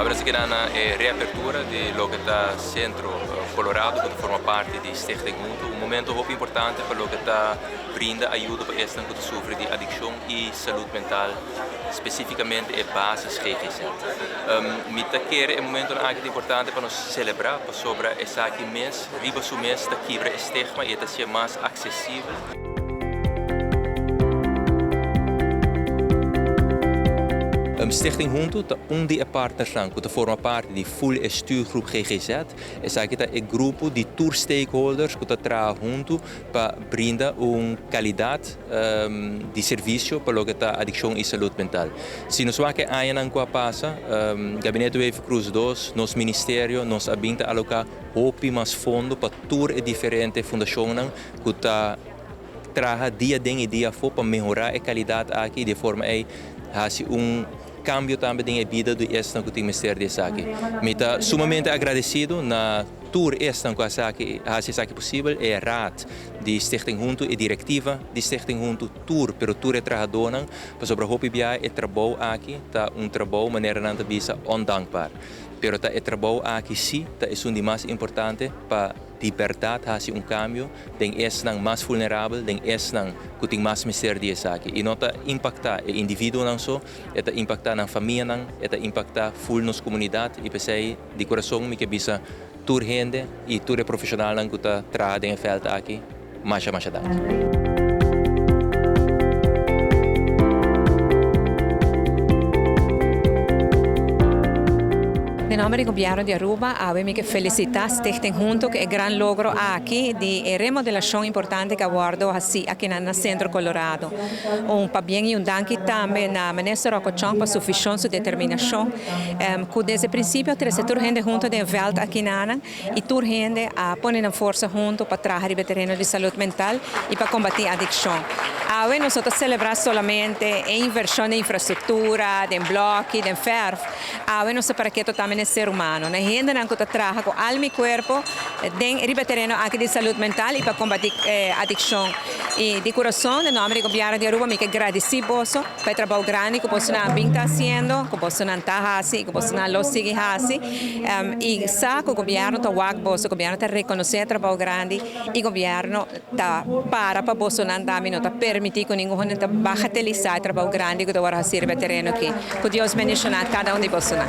Agora se queda na reapertura de Logata Centro Colorado, que forma parte de Stichting Junto, um momento muito importante para Logata brinda ajuda para estes que sofrem de adicção e saúde mental, especificamente a basis GGZ. Mita quer é um momento importante para nós celebrar sobre essa aqui mês, riba o mês da quebra estigma e ser mais acessível. Stichting Junto é partners que forma parte de full stuurgroep GGZ. Essa aqui é grupo de tour stakeholders que trabalham junto para brindar qualidade de serviço para a adicção e saúde mental. Se nós vamos ainda não passa, Gabinete Wave Cruz 2, nosso ministério, nós abinta alocar mais fundo para tour e diferentes fundações que trabalham dia e dia para melhorar a qualidade aqui de forma cambio também na vida do este que tem ministério desse aqui. Me está sumamente agradecido na tour este que essa aqui possível é a RAD de Stichting Junto e diretiva de Stichting Junto tour, pero tour é trabalhador para sobre o PBI é trabalho aqui tá trabalho maneira não bisa ondankbaar. Pero tá trabalho aqui sim tá é um mais importante para liberdade há cambio, tem esse mais vulnerável, tem esse que tem mais mistério desse aqui. E não está impactar o indivíduo não só, está impactar na família não, está impactar full nos comunidade e pensei de coração me que bisa tour gente e tour profissional não que está trabalhando em feld aqui, mais dado. Em nome do governo de Aruba, avemos que felicitar Stichting Junto, que é grande logro aqui de remodelação importante que aguardo aqui no Centro Colorado. Para bem e danke também na ministra Rocochon para sua visão, sua determinação. Que desde o princípio, trouxe toda a gente junto de veld aqui e toda a gente põe na força junto para trabalhar no terreno de saúde mental e para combater a adicção. Hoje nós celebramos somente a inversão de infraestrutura, de bloco, de ferro. Hoje nós para que também é ser humano. A gente não trabalha com alma e corpo, no terreno aqui de saúde mental e para combater a adicção. E de coração, em nome do governo de Aruba, me agradeci pelo trabalho grande que você está fazendo, que você está fazendo, que você não sigue fazendo. E sabe que o governo está o governo está reconhecendo o trabalho grande e o governo está para você não está permitir que ninguém bagatelizar o trabalho grande que você vai fazer no terreno aqui. Que Deus abençoe cada um de vocês.